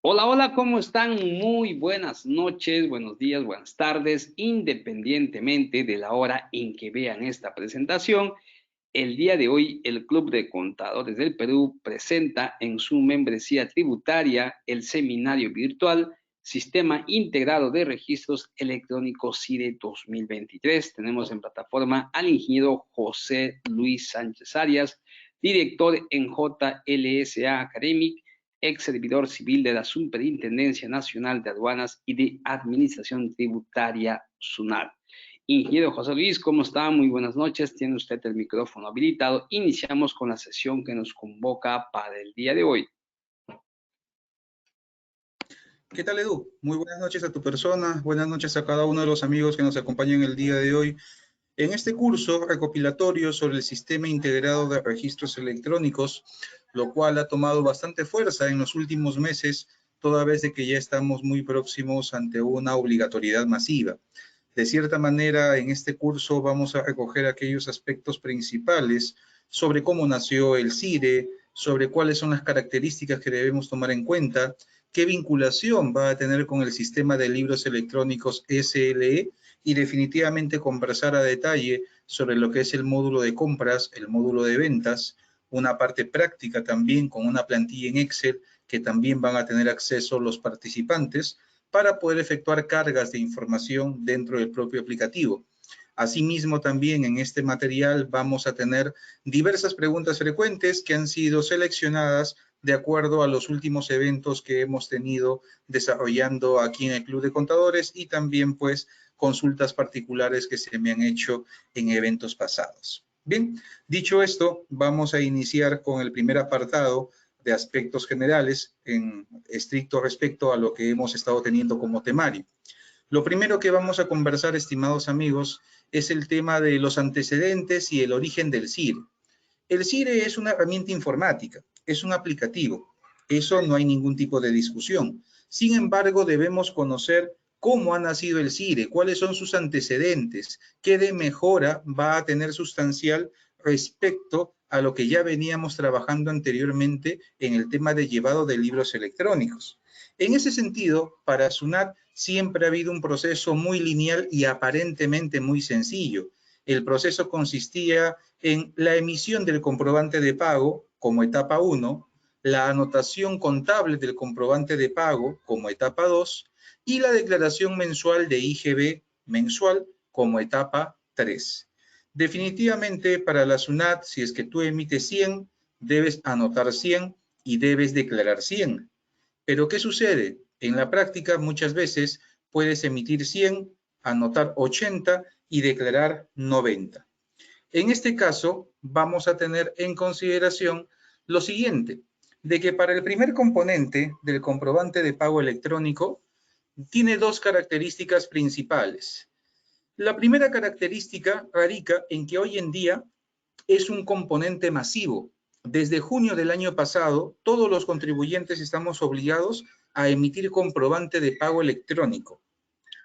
Hola, hola, ¿cómo están? Muy buenas noches, buenos días, buenas tardes, independientemente de la hora en que vean esta presentación. El día de hoy, el Club de Contadores del Perú presenta en su membresía tributaria el seminario virtual Sistema Integrado de Registros Electrónicos CIRE 2023. Tenemos en plataforma al ingeniero José Luis Sánchez Arias, director en JLSA Academic, ex servidor civil de la Superintendencia Nacional de Aduanas y de Administración Tributaria, SUNAT. Ingeniero José Luis, ¿cómo está? Muy buenas noches. Tiene usted el micrófono habilitado. Iniciamos con la sesión que nos convoca para el día de hoy. ¿Qué tal, Edu? Muy buenas noches a tu persona, buenas noches a cada uno de los amigos que nos acompañan el día de hoy. En este curso recopilatorio sobre el Sistema Integrado de Registros Electrónicos, lo cual ha tomado bastante fuerza en los últimos meses, toda vez de que ya estamos muy próximos ante una obligatoriedad masiva. De cierta manera, en este curso vamos a recoger aquellos aspectos principales sobre cómo nació el CIRE, sobre cuáles son las características que debemos tomar en cuenta, qué vinculación va a tener con el sistema de libros electrónicos SLE y definitivamente conversar a detalle sobre lo que es el módulo de compras, el módulo de ventas, una parte práctica también con una plantilla en Excel que también van a tener acceso los participantes para poder efectuar cargas de información dentro del propio aplicativo. Asimismo, también en este material vamos a tener diversas preguntas frecuentes que han sido seleccionadas de acuerdo a los últimos eventos que hemos tenido desarrollando aquí en el Club de Contadores y también pues consultas particulares que se me han hecho en eventos pasados. Bien, dicho esto, vamos a iniciar con el primer apartado de aspectos generales en estricto respecto a lo que hemos estado teniendo como temario. Lo primero que vamos a conversar, estimados amigos, es el tema de los antecedentes y el origen del CIRE. El CIRE es una herramienta informática, es un aplicativo. Eso no hay ningún tipo de discusión. Sin embargo, debemos conocer cómo ha nacido el CIRE, cuáles son sus antecedentes, qué de mejora va a tener sustancial respecto a lo que ya veníamos trabajando anteriormente en el tema de llevado de libros electrónicos. En ese sentido, para SUNAT siempre ha habido un proceso muy lineal y aparentemente muy sencillo. El proceso consistía en la emisión del comprobante de pago como etapa 1, la anotación contable del comprobante de pago como etapa 2 y la declaración mensual de IGB mensual como etapa 3. Definitivamente para la SUNAT, si es que tú emites 100, debes anotar 100 y debes declarar 100. Pero ¿qué sucede? En la práctica muchas veces puedes emitir 100, anotar 80 y declarar 90. En este caso, vamos a tener en consideración lo siguiente, de que para el primer componente del comprobante de pago electrónico, tiene dos características principales. La primera característica radica en que hoy en día es un componente masivo. Desde junio del año pasado, todos los contribuyentes estamos obligados a emitir comprobante de pago electrónico,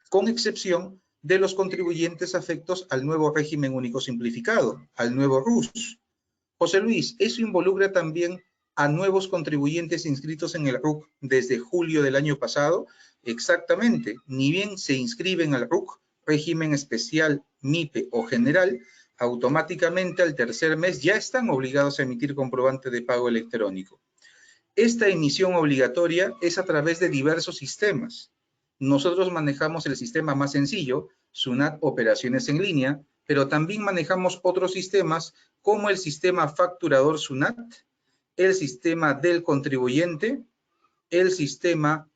con excepción de los contribuyentes afectos al nuevo régimen único simplificado, al nuevo RUS. José Luis, ¿eso involucra también a nuevos contribuyentes inscritos en el RUC desde julio del año pasado? Exactamente, ni bien se inscriben al RUC, régimen especial, MIPE o general, automáticamente al tercer mes ya están obligados a emitir comprobante de pago electrónico. Esta emisión obligatoria es a través de diversos sistemas. Nosotros manejamos el sistema más sencillo, SUNAT Operaciones en Línea, pero también manejamos otros sistemas como el sistema facturador SUNAT, el sistema del contribuyente, el sistema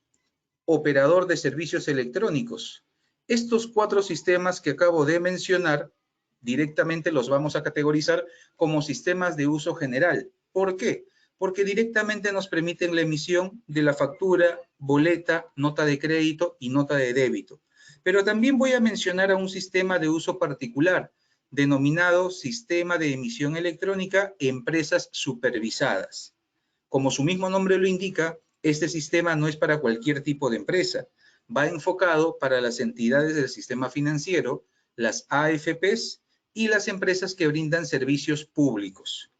operador de servicios electrónicos. Estos cuatro sistemas que acabo de mencionar, directamente los vamos a categorizar como sistemas de uso general. ¿Por qué? Porque directamente nos permiten la emisión de la factura, boleta, nota de crédito y nota de débito. Pero también voy a mencionar a un sistema de uso particular, denominado Sistema de Emisión Electrónica Empresas Supervisadas. Como su mismo nombre lo indica, este sistema no es para cualquier tipo de empresa. Va enfocado para las entidades del sistema financiero, las AFPs y las empresas que brindan servicios públicos.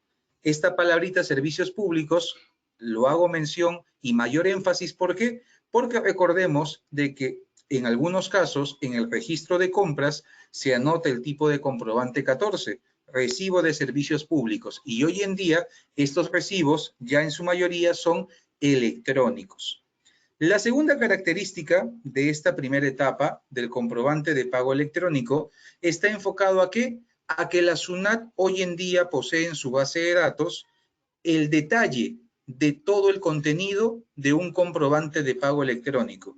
Esta palabrita servicios públicos Lo hago mención y mayor énfasis, ¿por qué? Porque recordemos de que en algunos casos, en el registro de compras, se anota el tipo de comprobante 14, recibo de servicios públicos, y hoy en día estos recibos ya en su mayoría son electrónicos. La segunda característica de esta primera etapa del comprobante de pago electrónico está enfocado ¿a qué? A que la SUNAT hoy en día posee en su base de datos el detalle de todo el contenido de un comprobante de pago electrónico.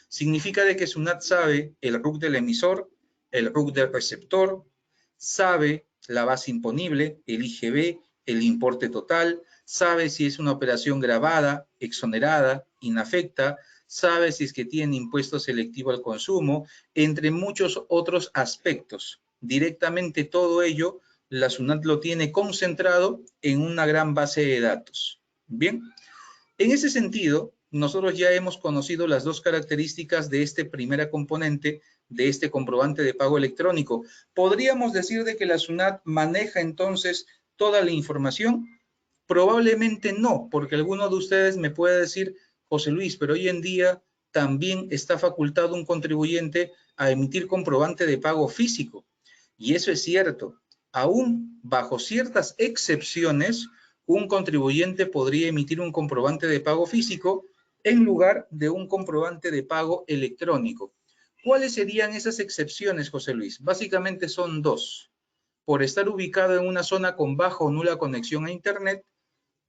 Significa de que SUNAT sabe el RUC del emisor, el RUC del receptor, sabe la base imponible, el IGB, el importe total, sabe si es una operación grabada, exonerada, inafecta, sabe si es que tiene impuesto selectivo al consumo, entre muchos otros aspectos. Directamente todo ello, la SUNAT lo tiene concentrado en una gran base de datos. Bien, en ese sentido, nosotros ya hemos conocido las dos características de este primera componente de este comprobante de pago electrónico. ¿Podríamos decir de que la SUNAT maneja entonces toda la información? Probablemente no, porque alguno de ustedes me puede decir, José Luis, pero hoy en día también está facultado un contribuyente a emitir comprobante de pago físico. Y eso es cierto. Aún bajo ciertas excepciones, un contribuyente podría emitir un comprobante de pago físico en lugar de un comprobante de pago electrónico. ¿Cuáles serían esas excepciones, José Luis? Básicamente son dos. Por estar ubicado en una zona con baja o nula conexión a Internet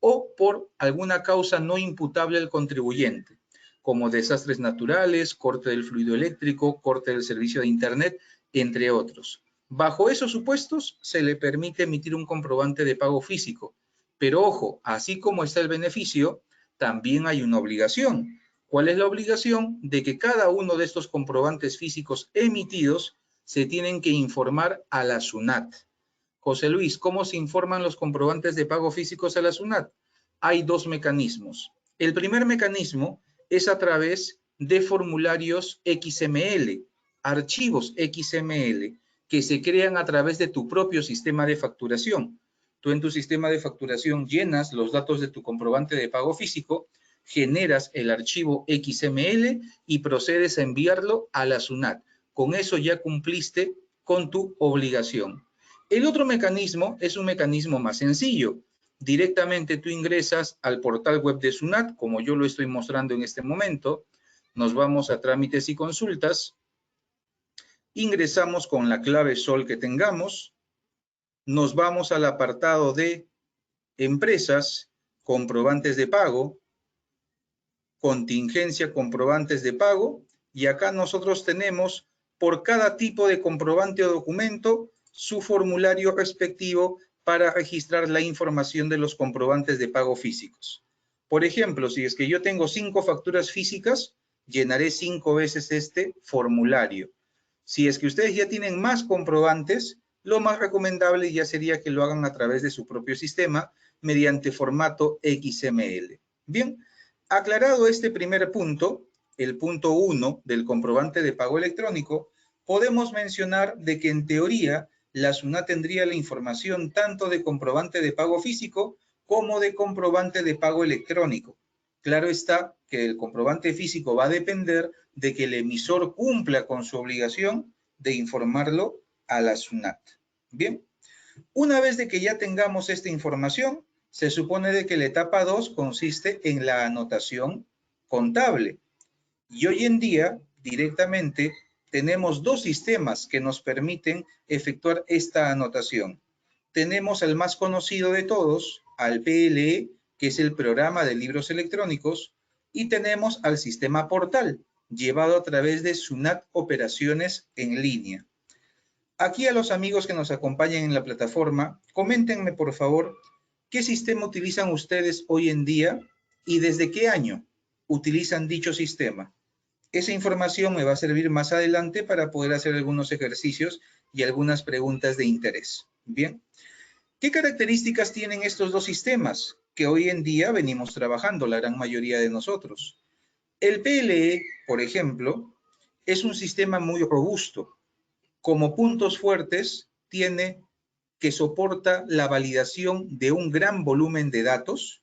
o por alguna causa no imputable al contribuyente, como desastres naturales, corte del fluido eléctrico, corte del servicio de Internet, entre otros. Bajo esos supuestos, se le permite emitir un comprobante de pago físico. Pero ojo, así como está el beneficio, también hay una obligación. ¿Cuál es la obligación? De que cada uno de estos comprobantes físicos emitidos se tienen que informar a la SUNAT. José Luis, ¿cómo se informan los comprobantes de pago físicos a la SUNAT? Hay dos mecanismos. El primer mecanismo es a través de formularios XML, archivos XML, que se crean a través de tu propio sistema de facturación. Tú en tu sistema de facturación llenas los datos de tu comprobante de pago físico, generas el archivo XML y procedes a enviarlo a la SUNAT. Con eso ya cumpliste con tu obligación. El otro mecanismo es un mecanismo más sencillo. Directamente tú ingresas al portal web de SUNAT, como yo lo estoy mostrando en este momento. Nos vamos a trámites y consultas. Ingresamos con la clave SOL que tengamos. Nos vamos al apartado de empresas, comprobantes de pago, contingencia, comprobantes de pago. Y acá nosotros tenemos por cada tipo de comprobante o documento su formulario respectivo para registrar la información de los comprobantes de pago físicos. Por ejemplo, si es que yo tengo 5 facturas físicas, llenaré 5 veces este formulario. Si es que ustedes ya tienen más comprobantes, lo más recomendable ya sería que lo hagan a través de su propio sistema mediante formato XML. Bien, aclarado este primer punto, el punto 1 del comprobante de pago electrónico, podemos mencionar de que en teoría la SUNAT tendría la información tanto de comprobante de pago físico como de comprobante de pago electrónico. Claro está que el comprobante físico va a depender de que el emisor cumpla con su obligación de informarlo a la SUNAT. Bien, una vez de que ya tengamos esta información, se supone de que la etapa 2 consiste en la anotación contable. Y hoy en día, directamente, tenemos dos sistemas que nos permiten efectuar esta anotación. Tenemos al más conocido de todos, al PLE, que es el programa de libros electrónicos, y tenemos al sistema portal, llevado a través de SUNAT Operaciones en línea. Aquí a los amigos que nos acompañan en la plataforma, coméntenme por favor, ¿qué sistema utilizan ustedes hoy en día y desde qué año utilizan dicho sistema? Esa información me va a servir más adelante para poder hacer algunos ejercicios y algunas preguntas de interés. Bien, ¿qué características tienen estos dos sistemas que hoy en día venimos trabajando la gran mayoría de nosotros? El PLE, por ejemplo, es un sistema muy robusto. Como puntos fuertes, tiene que soporta la validación de un gran volumen de datos,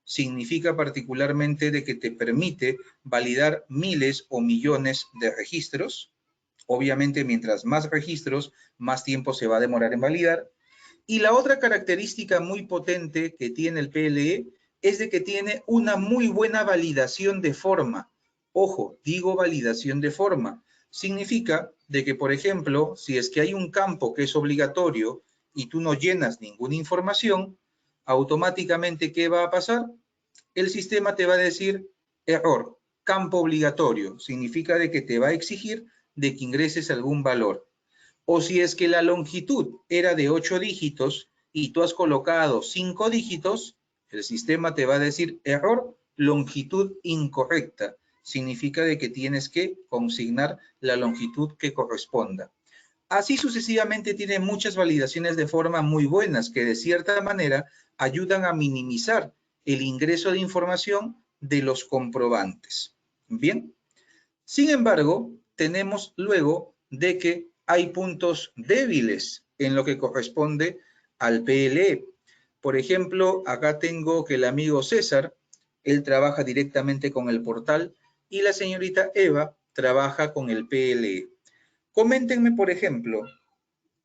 significa particularmente de que te permite validar miles o millones de registros. Obviamente, mientras más registros, más tiempo se va a demorar en validar. Y la otra característica muy potente que tiene el PLE es de que tiene una muy buena validación de forma. Ojo, digo validación de forma. Significa de que, por ejemplo, si es que hay un campo que es obligatorio y tú no llenas ninguna información, automáticamente, ¿qué va a pasar? El sistema te va a decir error, campo obligatorio. Significa de que te va a exigir de que ingreses algún valor. O si es que la longitud era de 8 dígitos y tú has colocado 5 dígitos, el sistema te va a decir error, longitud incorrecta. Significa de que tienes que consignar la longitud que corresponda. Así sucesivamente tiene muchas validaciones de forma muy buenas que de cierta manera ayudan a minimizar el ingreso de información de los comprobantes. Bien, sin embargo, tenemos luego de que hay puntos débiles en lo que corresponde al PLE. Por ejemplo, acá tengo que el amigo César, él trabaja directamente con el portal y la señorita Eva trabaja con el PLE. Coméntenme, por ejemplo,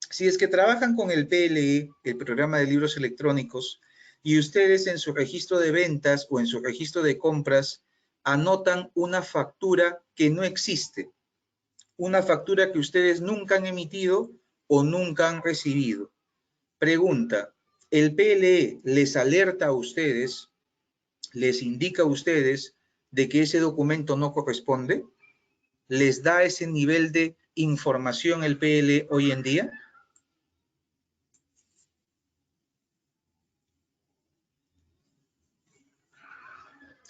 si es que trabajan con el PLE, el programa de libros electrónicos, y ustedes en su registro de ventas o en su registro de compras anotan una factura que no existe, una factura que ustedes nunca han emitido o nunca han recibido. Pregunta, ¿el PLE les alerta a ustedes, les indica a ustedes de que ese documento no corresponde? ¿Les da ese nivel de información el PLE hoy en día?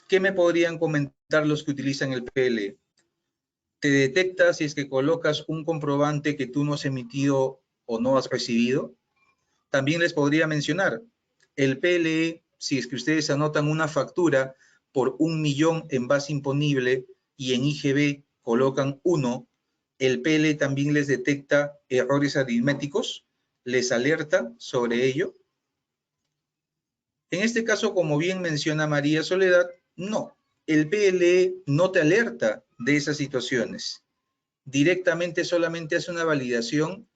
¿Qué me podrían comentar los que utilizan el PLE? ¿Te detecta si es que colocas un comprobante que tú no has emitido o no has recibido? También les podría mencionar, el PLE, si es que ustedes anotan una factura por 1 millón en base imponible y en IGB colocan 1, el PLE también les detecta errores aritméticos, les alerta sobre ello. En este caso, como bien menciona María Soledad, no, el PLE no te alerta de esas situaciones. Directamente solamente hace una validación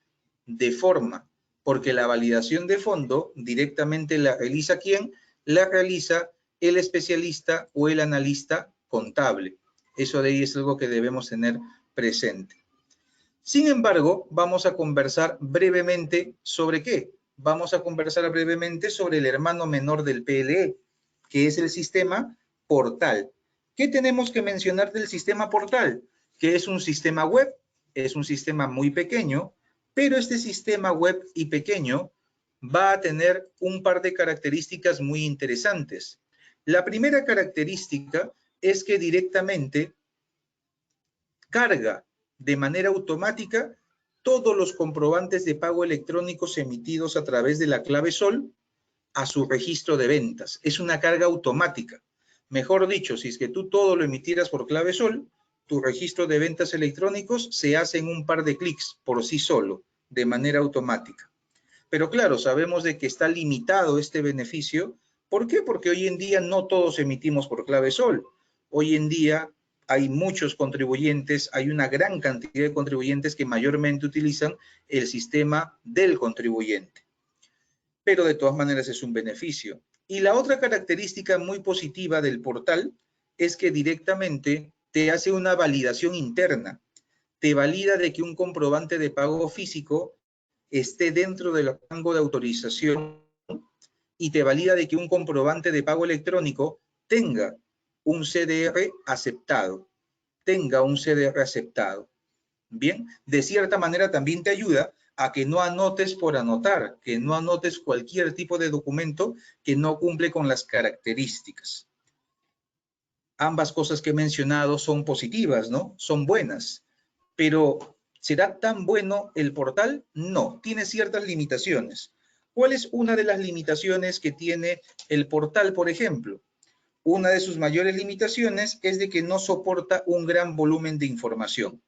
de forma, porque la validación de fondo directamente la realiza ¿quién? La realiza el especialista o el analista contable. Eso de ahí es algo que debemos tener presente. Sin embargo, vamos a conversar brevemente sobre ¿qué? Vamos a conversar brevemente sobre el hermano menor del PLE, que es el sistema portal. ¿Qué tenemos que mencionar del sistema portal? Que es un sistema web, es un sistema muy pequeño, pero este sistema web y pequeño va a tener un par de características muy interesantes. La primera característica es que directamente carga de manera automática todos los comprobantes de pago electrónicos emitidos a través de la clave SOL a su registro de ventas. Es una carga automática. Mejor dicho, si es que tú todo lo emitieras por clave SOL, tu registro de ventas electrónicos se hace en un par de clics por sí solo, de manera automática. Pero claro, sabemos de que está limitado este beneficio. ¿Por qué? Porque hoy en día no todos emitimos por clave SOL. Hoy en día hay muchos contribuyentes, hay una gran cantidad de contribuyentes que mayormente utilizan el sistema del contribuyente. Pero de todas maneras es un beneficio. Y la otra característica muy positiva del portal es que directamente te hace una validación interna. Te valida de que un comprobante de pago físico esté dentro del rango de autorización y te valida de que un comprobante de pago electrónico tenga un CDR aceptado. Bien, de cierta manera también te ayuda a que no anotes por anotar, que no anotes cualquier tipo de documento que no cumple con las características. Ambas cosas que he mencionado son positivas, ¿no? Son buenas, pero ¿será tan bueno el portal? No, tiene ciertas limitaciones. ¿Cuál es una de las limitaciones que tiene el portal, por ejemplo? Una de sus mayores limitaciones es de que no soporta un gran volumen de información.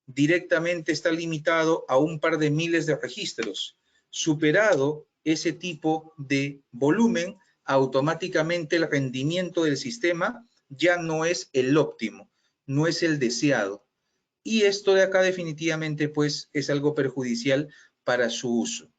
Directamente está limitado a un par de miles de registros. Superado ese tipo de volumen, automáticamente el rendimiento del sistema ya no es el óptimo, no es el deseado. Y esto de acá definitivamente pues es algo perjudicial para su uso.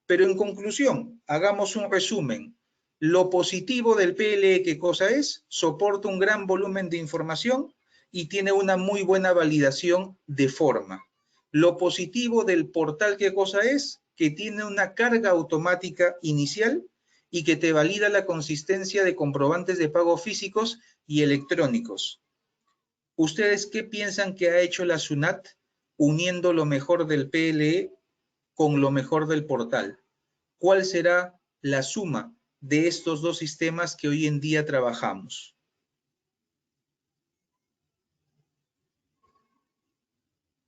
Pero en conclusión, hagamos un resumen. Lo positivo del PLE, ¿qué cosa es? Soporta un gran volumen de información y tiene una muy buena validación de forma. Lo positivo del portal, ¿qué cosa es? Que tiene una carga automática inicial y que te valida la consistencia de comprobantes de pago físicos y electrónicos. ¿Ustedes qué piensan que ha hecho la SUNAT uniendo lo mejor del PLE con lo mejor del portal? ¿Cuál será la suma de estos dos sistemas que hoy en día trabajamos?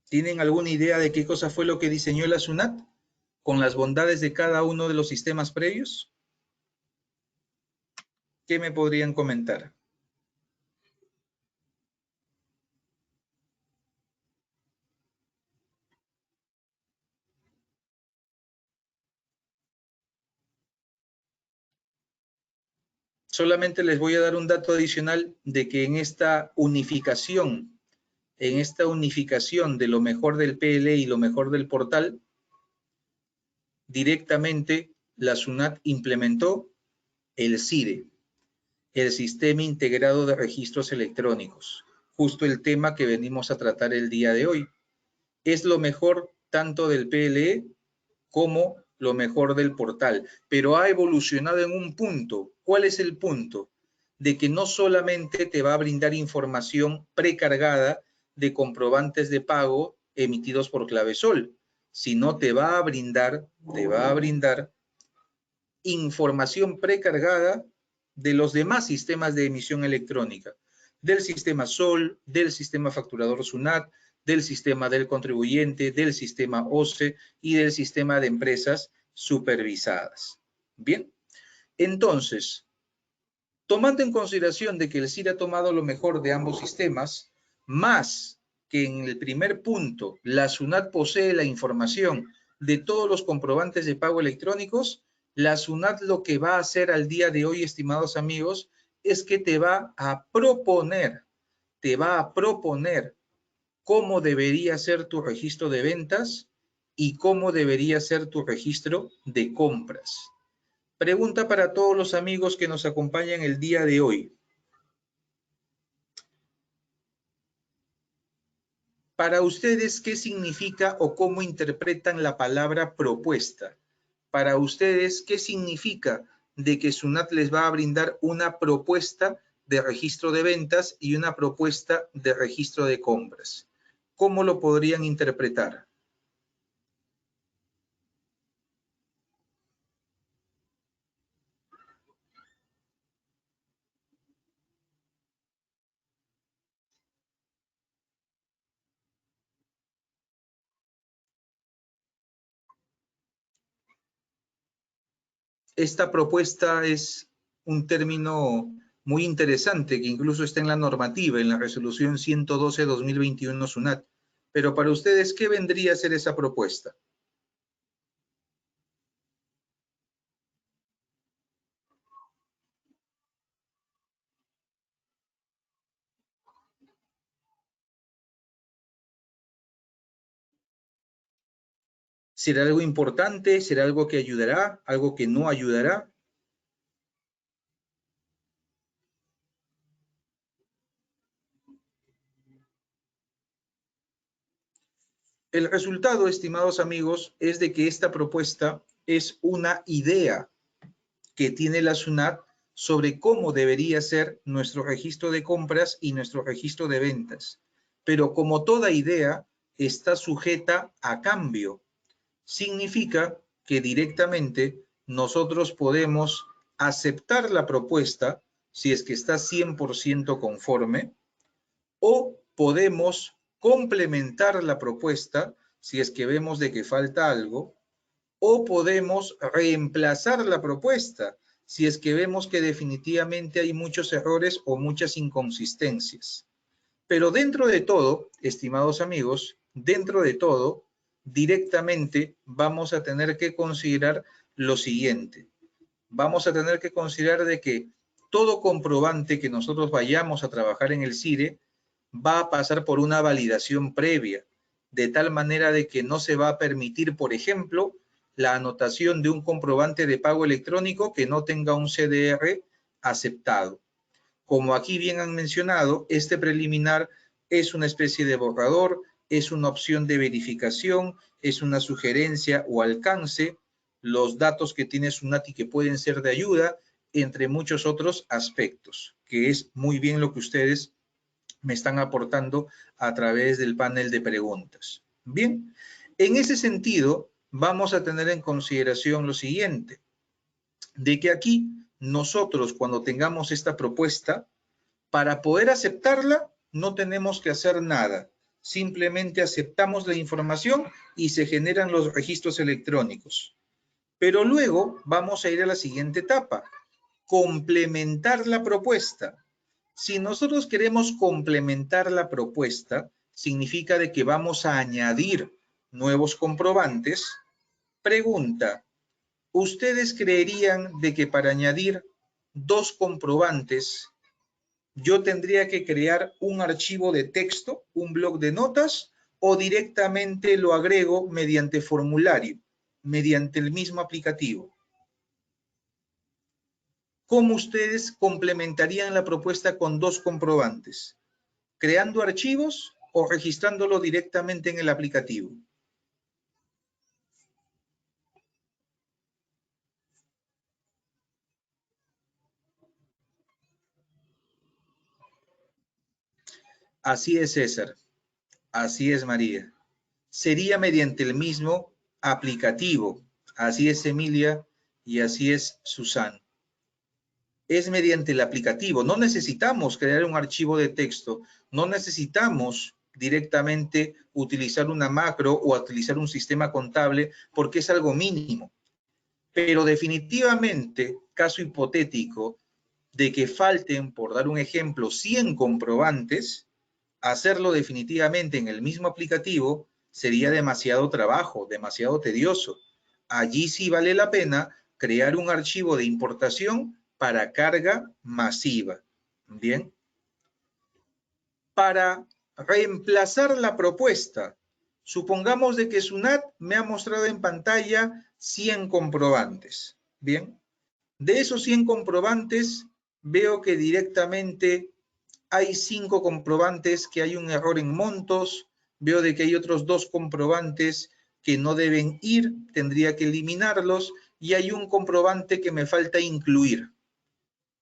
¿Tienen alguna idea de qué cosa fue lo que diseñó la SUNAT con las bondades de cada uno de los sistemas previos? ¿Qué me podrían comentar? Solamente les voy a dar un dato adicional de que en esta unificación de lo mejor del PLE y lo mejor del portal, directamente la SUNAT implementó el SIRE, el Sistema Integrado de Registros Electrónicos, justo el tema que venimos a tratar el día de hoy. Es lo mejor tanto del PLE como lo mejor del portal, pero ha evolucionado en un punto. ¿Cuál es el punto? De que no solamente te va a brindar información precargada de comprobantes de pago emitidos por Clavesol, sino te va a brindar información precargada de los demás sistemas de emisión electrónica, del sistema SOL, del sistema facturador SUNAT, del sistema del contribuyente, del sistema OCE y del sistema de empresas supervisadas. Bien, entonces, tomando en consideración de que el CIR ha tomado lo mejor de ambos sistemas, más que en el primer punto la SUNAT posee la información de todos los comprobantes de pago electrónicos, la SUNAT lo que va a hacer al día de hoy, estimados amigos, es que te va a proponer cómo debería ser tu registro de ventas y cómo debería ser tu registro de compras. Pregunta para todos los amigos que nos acompañan el día de hoy. Para ustedes, ¿qué significa o cómo interpretan la palabra propuesta? Para ustedes, ¿qué significa de que SUNAT les va a brindar una propuesta de registro de ventas y una propuesta de registro de compras? ¿Cómo lo podrían interpretar? Esta propuesta es un término muy interesante que incluso está en la normativa, en la resolución 112-2021 SUNAT. Pero para ustedes, ¿qué vendría a ser esa propuesta? ¿Será algo importante? ¿Será algo que ayudará? ¿Algo que no ayudará? El resultado, estimados amigos, es de que esta propuesta es una idea que tiene la SUNAT sobre cómo debería ser nuestro registro de compras y nuestro registro de ventas. Pero como toda idea, está sujeta a cambio. Significa que directamente nosotros podemos aceptar la propuesta si es que está 100% conforme, o podemos complementar la propuesta si es que vemos de que falta algo, o podemos reemplazar la propuesta si es que vemos que definitivamente hay muchos errores o muchas inconsistencias. Pero dentro de todo, estimados amigos, dentro de todo, directamente vamos a tener que considerar lo siguiente. vamos a tener que considerar de que todo comprobante que nosotros vayamos a trabajar en el CIRE va a pasar por una validación previa, de tal manera de que no se va a permitir, por ejemplo, la anotación de un comprobante de pago electrónico que no tenga un CDR aceptado. Como aquí bien han mencionado, este preliminar es una especie de borrador, es una opción de verificación, es una sugerencia o alcance, los datos que tiene SUNAT y que pueden ser de ayuda, entre muchos otros aspectos, que es muy bien lo que ustedes me están aportando a través del panel de preguntas. Bien, en ese sentido, vamos a tener en consideración lo siguiente, de que aquí nosotros cuando tengamos esta propuesta, para poder aceptarla, no tenemos que hacer nada. Simplemente aceptamos la información y se generan los registros electrónicos. Pero luego vamos a ir a la siguiente etapa, complementar la propuesta. Si nosotros queremos complementar la propuesta, significa de que vamos a añadir nuevos comprobantes. Pregunta, ¿ustedes creerían de que para añadir 2 comprobantes yo tendría que crear un archivo de texto, un bloc de notas, o directamente lo agrego mediante formulario, mediante el mismo aplicativo? ¿Cómo ustedes complementarían la propuesta con 2 comprobantes? ¿Creando archivos o registrándolo directamente en el aplicativo? Así es, César. Así es, María. Sería mediante el mismo aplicativo. Así es, Emilia, y así es, Susana. Es mediante el aplicativo. No necesitamos crear un archivo de texto, no necesitamos directamente utilizar una macro o utilizar un sistema contable porque es algo mínimo. Pero definitivamente, caso hipotético de que falten, por dar un ejemplo, 100 comprobantes, hacerlo definitivamente en el mismo aplicativo sería demasiado trabajo, demasiado tedioso. Allí sí vale la pena crear un archivo de importación para carga masiva. Bien. Para reemplazar la propuesta, supongamos de que SUNAT me ha mostrado en pantalla 100 comprobantes. Bien. De esos 100 comprobantes, veo que directamente hay 5 comprobantes que hay un error en montos, veo de que hay otros 2 comprobantes que no deben ir, tendría que eliminarlos, y hay un comprobante que me falta incluir.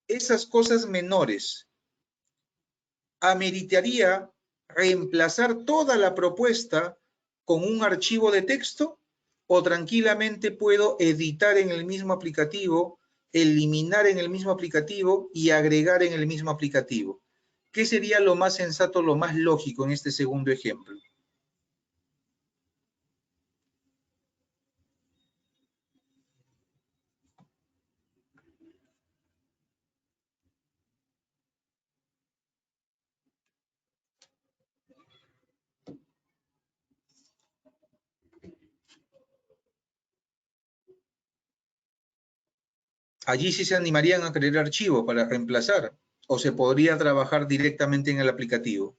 Esas cosas menores, ¿ameritaría reemplazar toda la propuesta con un archivo de texto? ¿O tranquilamente puedo editar en el mismo aplicativo, eliminar en el mismo aplicativo y agregar en el mismo aplicativo? ¿Qué sería lo más sensato, lo más lógico en este segundo ejemplo? Allí sí se animarían a crear archivo para reemplazar, o se podría trabajar directamente en el aplicativo.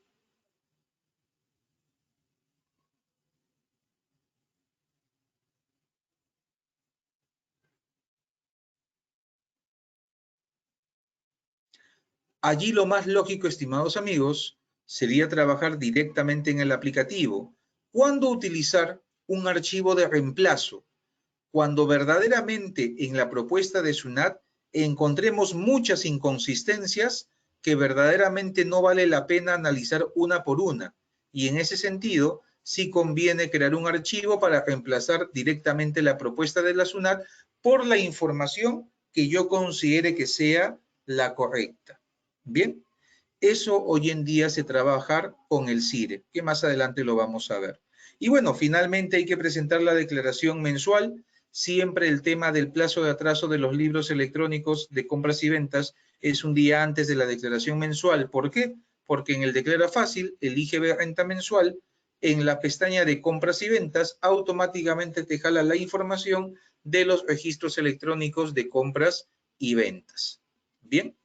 Allí lo más lógico, estimados amigos, sería trabajar directamente en el aplicativo. ¿Cuándo utilizar un archivo de reemplazo? Cuando verdaderamente en la propuesta de SUNAT encontremos muchas inconsistencias que verdaderamente no vale la pena analizar una por una. Y en ese sentido, sí conviene crear un archivo para reemplazar directamente la propuesta de la SUNAT por la información que yo considere que sea la correcta. Bien, eso hoy en día se trabaja con el CIRE, que más adelante lo vamos a ver. Y bueno, finalmente hay que presentar la declaración mensual. Siempre el tema del plazo de atraso de los libros electrónicos de compras y ventas es un día antes de la declaración mensual. ¿Por qué? Porque en el Declara Fácil, el IGB Renta Mensual, en la pestaña de compras y ventas, automáticamente te jala la información de los registros electrónicos de compras y ventas. Bien,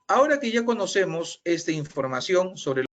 ahora que ya conocemos esta información sobre